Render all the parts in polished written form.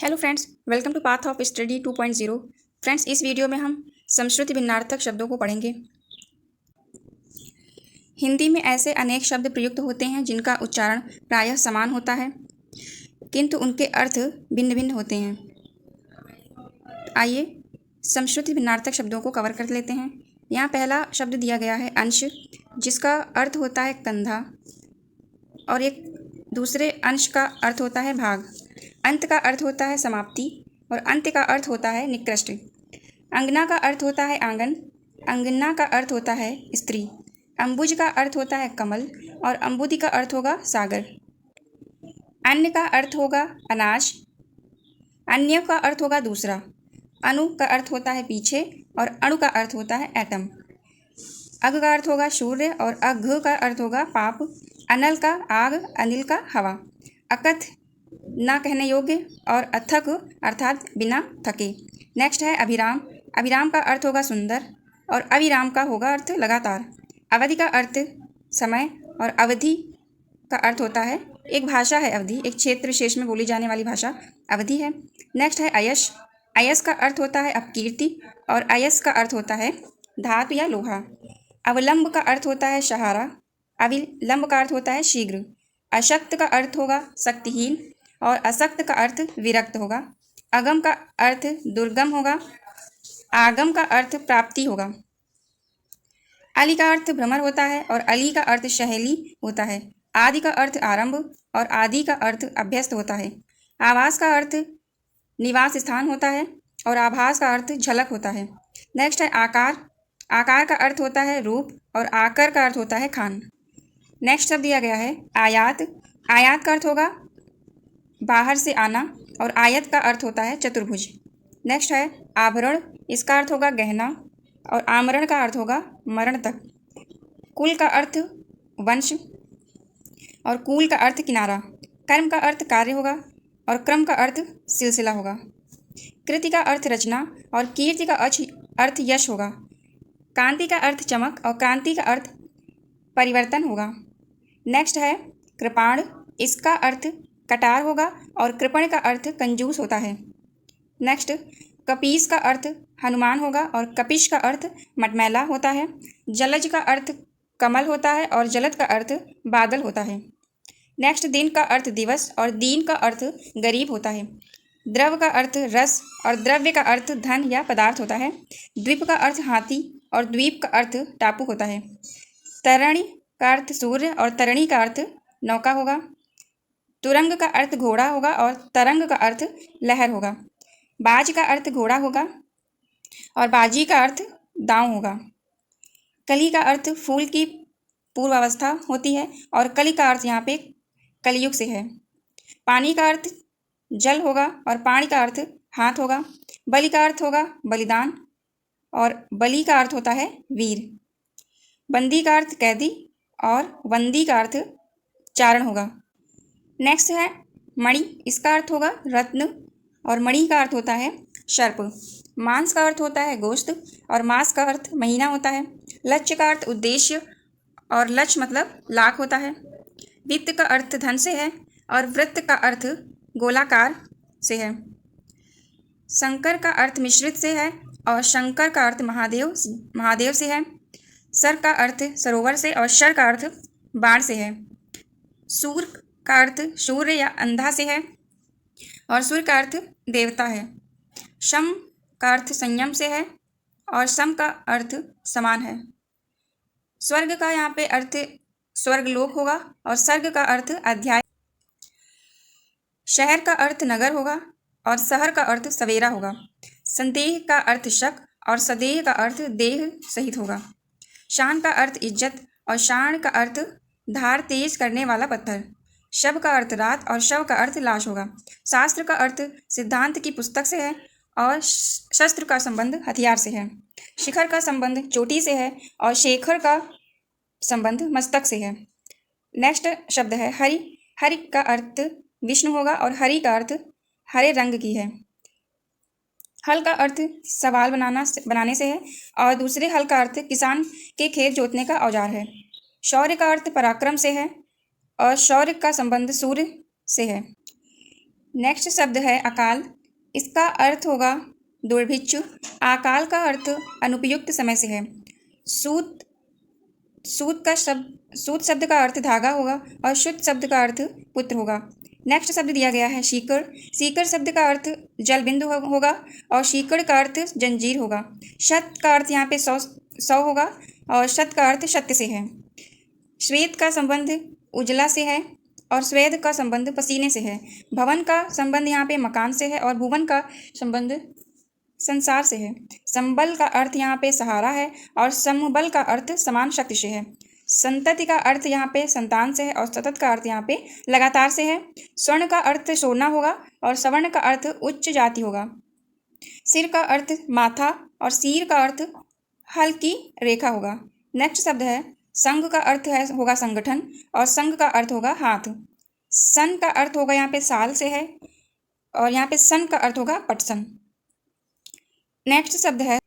Hello friends, welcome to path of study 2.0। Friends, इस video में हम समश्रुति भिन्नार्थक शब्दों को पढ़ेंगे। हिंदी में ऐसे अनेक शब्द प्रयुक्त होते हैं जिनका उच्चारण प्रायः समान होता है, किंतु उनके अर्थ भिन्न भिन्न होते हैं। आइए समश्रुति भिन्नार्थक शब्दों को कवर कर लेते हैं। यहाँ पहला शब्द दिया गया है अंश, जिसका अर्थ होता है कंधा, और एक दूसरे अंश का अर्थ होता है भाग। अंत का अर्थ होता है समाप्ति और अंत्य का अर्थ होता है निकृष्ट। अंगना का अर्थ होता है आंगन, अंगना का अर्थ होता है स्त्री। अंबुज का अर्थ होता है कमल और अंबुदि का अर्थ होगा सागर। अन्य का अर्थ होगा अनाज, अन्य का अर्थ होगा दूसरा। अणु का अर्थ होता है पीछे और अणु का अर्थ होता है एटम। अग का अर्थ होगा सूर्य और अघ का अर्थ होगा पाप। अनल का आग, अनिल का हवा। अकथ ना कहने योग्य और अथक अर्थात बिना थके। नेक्स्ट है अभिराम। अभिराम का अर्थ होगा सुंदर और अविराम का होगा अर्थ लगातार। अवधि का अर्थ समय और अवधि का अर्थ होता है एक भाषा है अवधि, एक क्षेत्र विशेष में बोली जाने वाली भाषा अवधि है। नेक्स्ट है अयश। अयस का अर्थ होता है अपकीर्ति और अयस का अर्थ होता है धातु या लोहा। अवलंब का अर्थ होता है सहारा, अविलंब का अर्थ होता है शीघ्र। अशक्त का अर्थ होगा शक्तिहीन और असक्त का अर्थ विरक्त होगा। अगम का अर्थ दुर्गम होगा, आगम का अर्थ प्राप्ति होगा। अली का अर्थ भ्रमर होता है और अली का अर्थ सहेली होता है। आदि का अर्थ आरंभ और आदि का अर्थ अभ्यस्त होता है। आवास का अर्थ निवास स्थान होता है और आभास का अर्थ झलक होता है। नेक्स्ट है आकार। आकार का अर्थ होता है रूप और आकर का अर्थ होता है खान। नेक्स्ट शब्द दिया गया है आयात। आयात का अर्थ होगा बाहर से आना और आयत का अर्थ होता है चतुर्भुज। नेक्स्ट है आभरण। इसका अर्थ होगा गहना और आमरण का अर्थ होगा मरण तक। कुल का अर्थ वंश और कूल का अर्थ किनारा। कर्म का अर्थ कार्य होगा और क्रम का अर्थ सिलसिला होगा। कृति का अर्थ रचना और कीर्ति का अर्थ यश होगा। कांति का अर्थ चमक और क्रांति का अर्थ परिवर्तन होगा। नेक्स्ट है कृपाण। इसका अर्थ कटार होगा और कृपण का अर्थ कंजूस होता है। नेक्स्ट कपीस का अर्थ हनुमान होगा और कपिश का अर्थ मटमैला होता है। जलज का अर्थ कमल होता है और जलद का अर्थ बादल होता है। नेक्स्ट दिन का अर्थ दिवस और दीन का अर्थ गरीब होता है। द्रव का अर्थ रस और द्रव्य का अर्थ धन या पदार्थ होता है। द्वीप का अर्थ हाथी और द्वीप का अर्थ टापू होता है। तरणि का अर्थ सूर्य और तरणि का अर्थ नौका होगा। तुरंग का अर्थ घोड़ा होगा और तरंग का अर्थ लहर होगा। बाज का अर्थ घोड़ा होगा और बाजी का अर्थ दांव होगा। कली का अर्थ फूल की पूर्वावस्था होती है और कली का अर्थ यहाँ पे कलयुग से है। पानी का अर्थ जल होगा और पानी का अर्थ हाथ होगा। बलि का अर्थ होगा बलिदान और बलि का अर्थ होता है वीर। बंदी का अर्थ कैदी और वंदी का अर्थ चारण होगा। नेक्स्ट है मणि। इसका अर्थ होगा रत्न और मणि का अर्थ होता है सर्प। मांस का अर्थ होता है गोश्त और मास का अर्थ महीना होता है। लक्ष्य का अर्थ उद्देश्य और लक्ष्य मतलब लाख होता है। वित्त का अर्थ धन से है और वृत्त का अर्थ गोलाकार से है। शंकर का अर्थ मिश्रित से है और शंकर का अर्थ महादेव से है। सर का अर्थ सरोवर से और शर का अर्थ बाण से है। सूर का अर्थ सूर्य या अंधा से है और सूर्य का अर्थ देवता है। शम का अर्थ संयम से है और सम का अर्थ समान है। स्वर्ग का यहाँ पे अर्थ स्वर्गलोक होगा और सर्ग का अर्थ अध्याय। शहर का अर्थ नगर होगा और शहर का अर्थ सवेरा होगा। संदेह का अर्थ शक और सदेह का अर्थ देह सहित होगा। शान का अर्थ इज्जत और शान का अर्थ धार तेज करने वाला पत्थर। शव का अर्थ रात और शव का अर्थ लाश होगा। शास्त्र का अर्थ सिद्धांत की पुस्तक से है और शस्त्र का संबंध हथियार से है। शिखर का संबंध चोटी से है और शेखर का संबंध मस्तक से है। नेक्स्ट शब्द है हरि। हरि का अर्थ विष्णु होगा और हरि का अर्थ हरे रंग की है। हल का अर्थ सवाल बनाने से है और दूसरे हल का अर्थ किसान के खेत जोतने का औजार है। शौर्य का अर्थ पराक्रम से है और शौर्य का संबंध सूर्य से है। नेक्स्ट शब्द है अकाल। इसका अर्थ होगा दुर्भिक्ष। अकाल का अर्थ अनुपयुक्त समय से है। सूत सूत शब्द का अर्थ धागा होगा और शुद्ध शब्द का अर्थ पुत्र होगा। नेक्स्ट शब्द दिया गया है सीकड़। सीकड़ शब्द का अर्थ जल बिंदु होगा और सीकड़ का अर्थ जंजीर होगा। शत का अर्थ यहाँ पे 100 होगा और शत का अर्थ सत्य से है। श्वेत का संबंध उजला से है और स्वेद का संबंध पसीने से है। भवन का संबंध यहाँ पे मकान से है और भुवन का संबंध संसार से है। संबल का अर्थ यहाँ पे सहारा है और समबल का अर्थ समान शक्ति से है। संतति का अर्थ यहाँ पे संतान से है और सतत का अर्थ यहाँ पे लगातार से है। स्वर्ण का अर्थ सोना होगा और सवर्ण का अर्थ उच्च जाति होगा। सिर का अर्थ माथा और सीर का अर्थ हल्की रेखा होगा। नेक्स्ट शब्द है संघ का अर्थ होगा संगठन और संघ का अर्थ होगा हाथ। सन का अर्थ होगा यहाँ पे साल से है और यहाँ पे सन का अर्थ होगा पटसन। नेक्स्ट शब्द है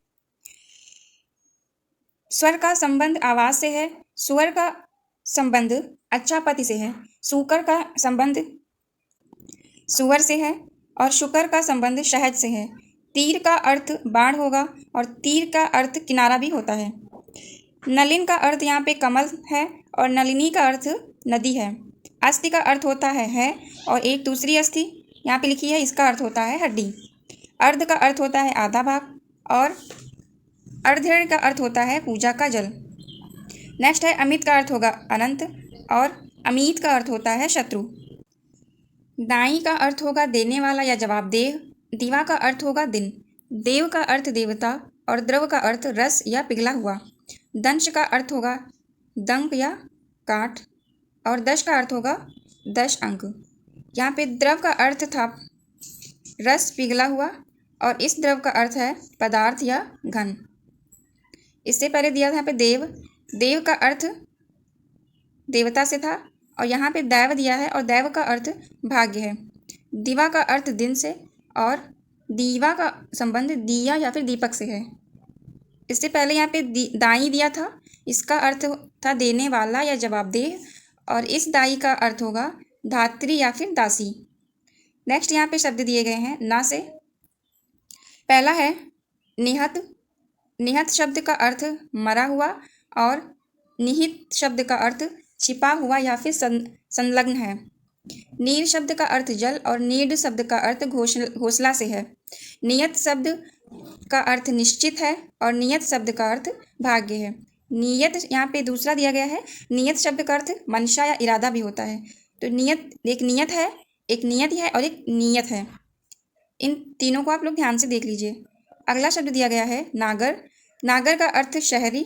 स्वर का संबंध आवाज से है। सुअर का संबंध अच्छापति से है। सूकर का संबंध सुअर से है और शुकर का संबंध शहद से है। तीर का अर्थ बाण होगा और तीर का अर्थ किनारा भी होता है। नलिन का अर्थ यहाँ पे कमल है और नलिनी का अर्थ नदी है। अस्थि का अर्थ होता है और एक दूसरी अस्थि यहाँ पे लिखी है, इसका अर्थ होता है हड्डी। अर्ध का अर्थ होता है आधा भाग और अर्धेण का अर्थ होता है पूजा का जल। नेक्स्ट है अमित का अर्थ होगा अनंत और अमीत का अर्थ होता है शत्रु। दाई का अर्थ होगा देने वाला या जवाबदेह। दीवा का अर्थ होगा दिन। देव का अर्थ देवता और द्रव का अर्थ रस या पिघला हुआ। दंश का अर्थ होगा दंक या काट और दश का अर्थ होगा 10 अंक। यहाँ पे द्रव का अर्थ था रस पिघला हुआ और इस द्रव का अर्थ है पदार्थ या घन। इससे पहले दिया था यहाँ पे देव। देव का अर्थ देवता से था और यहाँ पे दैव दिया है और दैव का अर्थ भाग्य है। दिवा का अर्थ दिन से और दीवा का संबंध दिया या फिर दीपक से है। इससे पहले यहाँ पे दाई दिया था, इसका अर्थ था देने वाला या जवाबदेह और इस दाई का अर्थ होगा धात्री या फिर दासी। नेक्स्ट यहाँ पे शब्द दिए गए हैं ना से। पहला है निहत। निहत शब्द का अर्थ मरा हुआ और निहित शब्द का अर्थ छिपा हुआ या फिर संलग्न है। नीर शब्द का अर्थ जल और नीड शब्द का अर्थ घोंसला से है। नियत शब्द का अर्थ निश्चित है और नियत शब्द का अर्थ भाग्य है। नियत यहाँ पे दूसरा दिया गया है। नियत शब्द का अर्थ मंशा या इरादा भी होता है। तो नियत एक नियत है, एक नियति है और एक नियत है। इन तीनों को आप लोग ध्यान से देख लीजिए। अगला शब्द दिया गया है नागर। नागर का अर्थ शहरी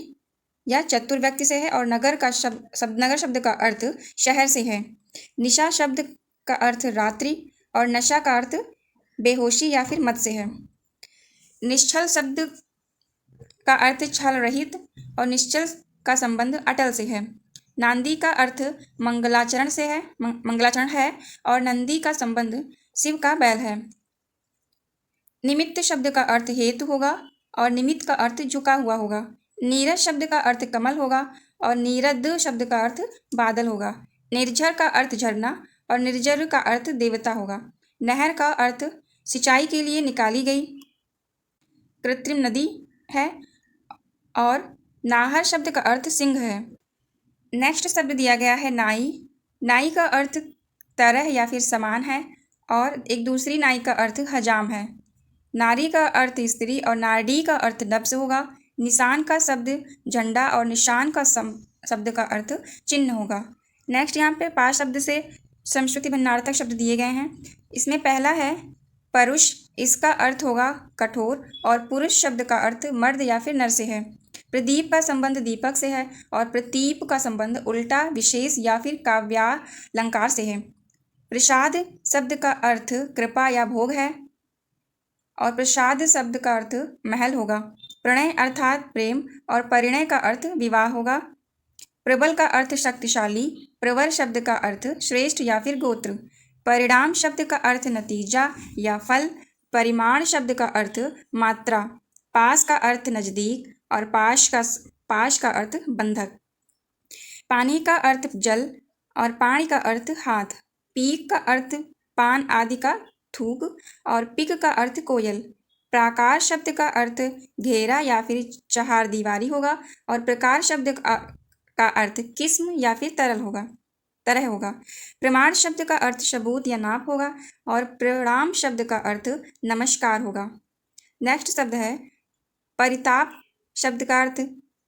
या चतुर व्यक्ति से है और नगर शब्द का अर्थ शहर से है। निशा शब्द का अर्थ रात्रि और नशा का अर्थ बेहोशी या फिर मत से है। निश्चल शब्द का अर्थ छल रहित और निश्चल का संबंध अटल से है। नांदी का अर्थ मंगलाचरण से है, मंगलाचरण है और नंदी का संबंध शिव का बैल है। निमित्त शब्द का अर्थ हेतु होगा और निमित्त का अर्थ झुका हुआ होगा। नीरज शब्द का अर्थ कमल होगा और नीरद शब्द का अर्थ बादल होगा। निर्झर का अर्थ झरना और निर्जर का अर्थ देवता होगा। नहर का अर्थ सिंचाई के लिए निकाली गई कृत्रिम नदी है और नाहर शब्द का अर्थ सिंह है। नेक्स्ट शब्द दिया गया है नाई। नाई का अर्थ तरह या फिर समान है और एक दूसरी नाई का अर्थ हजाम है। नारी का अर्थ स्त्री और नाडी का अर्थ नब्ज होगा। निशान का शब्द झंडा और निशान का शब्द का अर्थ चिन्ह होगा। नेक्स्ट यहाँ पे 5 शब्द से समश्रुति भिन्नार्थक शब्द दिए गए हैं। इसमें पहला है परुष। इसका अर्थ होगा कठोर और पुरुष शब्द का अर्थ मर्द या फिर नर से है। प्रदीप का संबंध दीपक से है और प्रतीप का संबंध उल्टा, विशेष या फिर काव्यालंकार से है। प्रसाद शब्द का अर्थ कृपा या भोग है और प्रसाद शब्द का अर्थ महल होगा। प्रणय अर्थात प्रेम और परिणय का अर्थ विवाह होगा। प्रबल का अर्थ शक्तिशाली। प्रवर शब्द का अर्थ श्रेष्ठ या फिर गोत्र। परिणाम शब्द का अर्थ नतीजा या फल। परिमाण शब्द का अर्थ मात्रा। पास का अर्थ नजदीक और पाश का अर्थ बंधक। पानी का अर्थ जल और पानी का अर्थ हाथ। पीक का अर्थ पान आदि का थूक और पिक का अर्थ कोयल। प्राकार शब्द का अर्थ घेरा या फिर चहारदीवारी होगा और प्रकार शब्द का अर्थ किस्म या फिर तरह होगा। प्रमाण शब्द का अर्थ सबूत या नाप होगा और प्रणाम शब्द का अर्थ नमस्कार होगा। नेक्स्ट शब्द है परिताप शब्द का अर्थ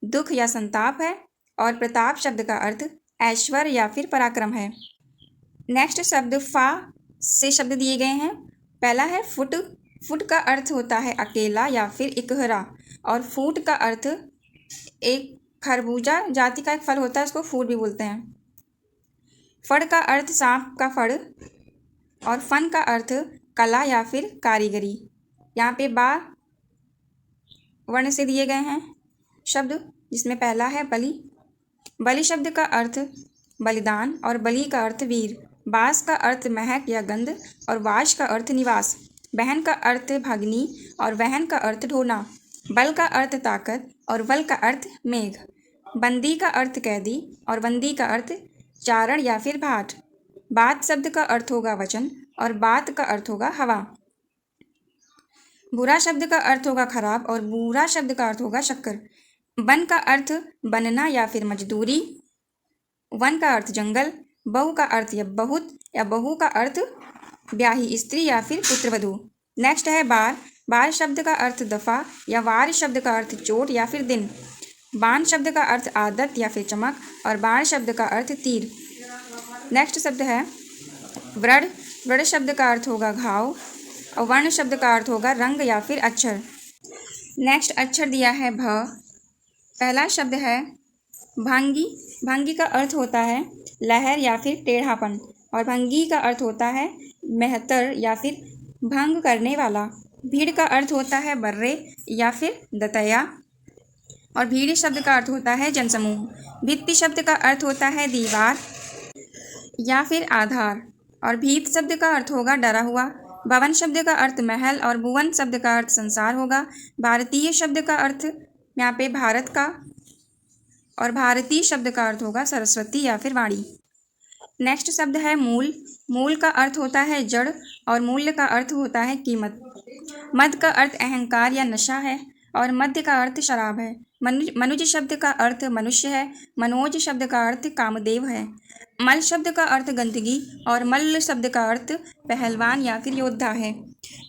दुख या संताप है और प्रताप शब्द का अर्थ ऐश्वर्य या फिर पराक्रम है। नेक्स्ट शब्द फा से शब्द दिए गए हैं। पहला है फुट। फुट का अर्थ होता है अकेला या फिर इकहरा और फूट का अर्थ एक खरबूजा जाति का एक फल होता है, उसको फूट भी बोलते हैं। फड़ का अर्थ सांप का फड़ और फन का अर्थ कला या फिर कारीगरी। यहाँ पे बा वर्ण से दिए गए हैं शब्द, जिसमें पहला है बलि। बलि शब्द का अर्थ बलिदान और बलि का अर्थ वीर। बास का अर्थ महक या गंध और वाश का अर्थ निवास। बहन का अर्थ भगनी और वहन का अर्थ ढोना। बल का अर्थ ताकत और वल का अर्थ मेघ। बंदी का अर्थ कैदी और बंदी का अर्थ चारण या फिर भाट। बात शब्द का अर्थ होगा वचन और बात का अर्थ होगा हवा। बुरा शब्द का अर्थ होगा खराब और बुरा शब्द का अर्थ होगा शक्कर। बन का अर्थ बनना या फिर मजदूरी। वन का अर्थ जंगल। बहु का अर्थ या बहुत या बहू का अर्थ ब्याही स्त्री या फिर पुत्रवधू। नेक्स्ट है बार। बार शब्द का अर्थ दफा या वार शब्द का अर्थ चोट या फिर दिन। बाण शब्द का अर्थ आदत या फिर चमक और बाण शब्द का अर्थ तीर। नेक्स्ट शब्द है व्रण। व्रण शब्द का अर्थ होगा घाव और वर्ण शब्द का अर्थ होगा रंग या फिर अक्षर। नेक्स्ट अक्षर दिया है भ। पहला शब्द है भंगी। भंगी का अर्थ होता है लहर या फिर टेढ़ापन और भंगी का अर्थ होता है मेहतर या फिर भंग करने वाला। भीड़ का अर्थ होता है बर्रे या फिर दतया और भीड़ शब्द का अर्थ होता है जनसमूह। भित्ति शब्द का अर्थ होता है दीवार या फिर आधार और भीत शब्द का अर्थ होगा डरा हुआ। भवन शब्द का अर्थ महल और भुवन शब्द का अर्थ संसार होगा। भारतीय शब्द का अर्थ यहाँ पे भारत का और भारतीय शब्द का अर्थ होगा सरस्वती या फिर वाणी। नेक्स्ट शब्द है मूल। मूल का अर्थ होता है जड़ और मूल्य का अर्थ होता है कीमत। मद का अर्थ अहंकार या नशा है और मध्य का अर्थ शराब है। मनुज शब्द का अर्थ मनुष्य है। मनोज शब्द का अर्थ कामदेव है। मल शब्द का अर्थ गंदगी और मल्ल शब्द का अर्थ पहलवान या फिर योद्धा है।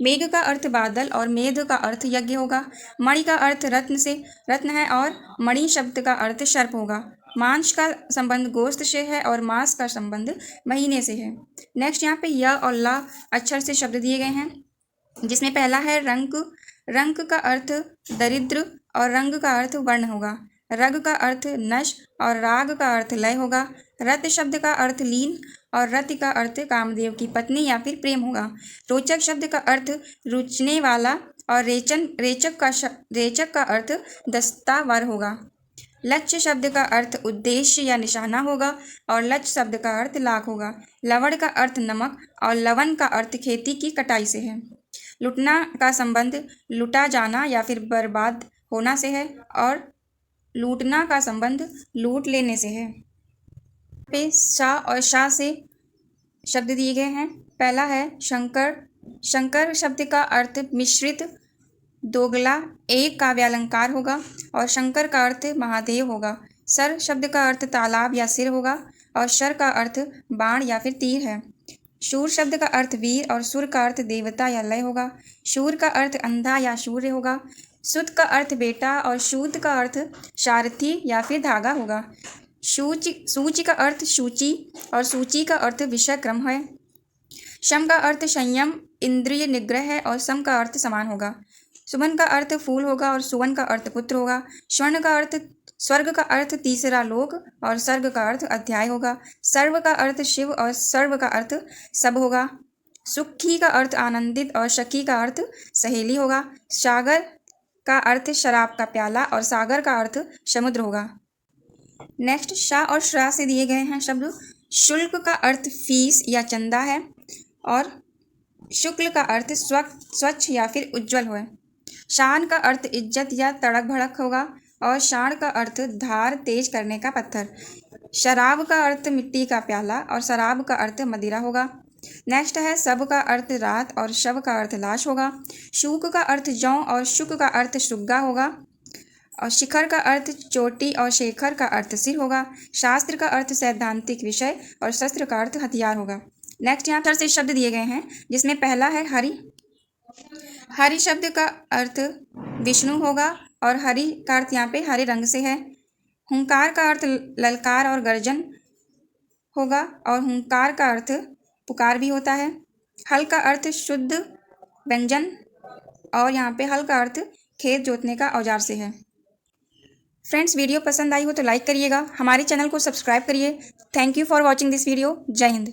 मेघ का अर्थ बादल और मेध का अर्थ यज्ञ होगा। मणि का अर्थ रत्न है और मणि शब्द का अर्थ सर्प होगा। मांस का संबंध गोश्त से है और मांस का संबंध महीने से है। नेक्स्ट यहाँ पे य और ला अक्षर से शब्द दिए गए हैं, जिसमें पहला है रंक। रंक का अर्थ दरिद्र और रंग का अर्थ वर्ण होगा। रग का अर्थ नश और राग का अर्थ लय होगा। रत शब्द का अर्थ लीन और रति का अर्थ कामदेव की पत्नी या फिर प्रेम होगा। रोचक शब्द का अर्थ रुचने वाला और रेचक का अर्थ दस्तावर होगा। लक्ष्य शब्द का अर्थ उद्देश्य या निशाना होगा और लक्ष्य शब्द का अर्थ लाख होगा। लवण का अर्थ नमक और लवन का अर्थ खेती की कटाई से है। लुटना का संबंध लुटा जाना या फिर बर्बाद होना से है और लूटना का संबंध लूट लेने से है। पे शा और शाह से शब्द दिए गए हैं। पहला है शंकर। शंकर शब्द का अर्थ मिश्रित दोगला एक काव्यालंकार होगा और शंकर का अर्थ महादेव होगा। सर शब्द का अर्थ तालाब या सिर होगा और शर का अर्थ बाण या फिर तीर है। शूर शब्द का अर्थ वीर और सुर का अर्थ देवता या लय होगा। शूर का अर्थ अंधा या शूर्य होगा। सुत का अर्थ बेटा और शूत का अर्थ सारथी या फिर धागा होगा। सूची का अर्थ सूची और सूची का अर्थ विषय क्रम है। शम का अर्थ संयम इंद्रिय निग्रह है और सम का अर्थ समान होगा। सुमन का अर्थ फूल होगा और सुवन का अर्थ पुत्र होगा। स्वर्ण का अर्थ स्वर्ग का अर्थ तीसरा लोक और सर्ग का अर्थ अध्याय होगा। सर्व का अर्थ शिव और सर्व का अर्थ सब होगा। सुखी का अर्थ आनंदित और सखी का अर्थ सहेली होगा। सागर का अर्थ शराब का प्याला और सागर का अर्थ समुद्र होगा। नेक्स्ट शा और श्रा से दिए गए हैं शब्द। शुल्क का अर्थ फीस या चंदा है और शुक्ल का अर्थ स्वच्छ या फिर उज्जवल है। शान का अर्थ इज्जत या तड़क भड़क होगा और शाण का अर्थ धार तेज करने का पत्थर। शराब का अर्थ मिट्टी का प्याला और शराब का अर्थ मदिरा होगा। नेक्स्ट है सब का अर्थ रात और शव का अर्थ लाश होगा। शूक का अर्थ जौ और शुक का अर्थ शुग्गा होगा। और शिखर का अर्थ चोटी और शेखर का अर्थ सिर होगा। शास्त्र का अर्थ सैद्धांतिक विषय और शस्त्र का अर्थ हथियार होगा। नेक्स्ट यहाँ पर से शब्द दिए गए हैं, जिसमें पहला है हरि। हरि शब्द का अर्थ विष्णु होगा और हरि का अर्थ यहाँ पे हरे रंग से है। हुंकार का अर्थ ललकार और गर्जन होगा और हुंकार का अर्थ पुकार भी होता है। हल का अर्थ शुद्ध व्यंजन और यहाँ पे हल का अर्थ खेत जोतने का औजार से है। फ्रेंड्स, वीडियो पसंद आई हो तो लाइक करिएगा, हमारे चैनल को सब्सक्राइब करिए। Thank you for watching this video. जय हिंद।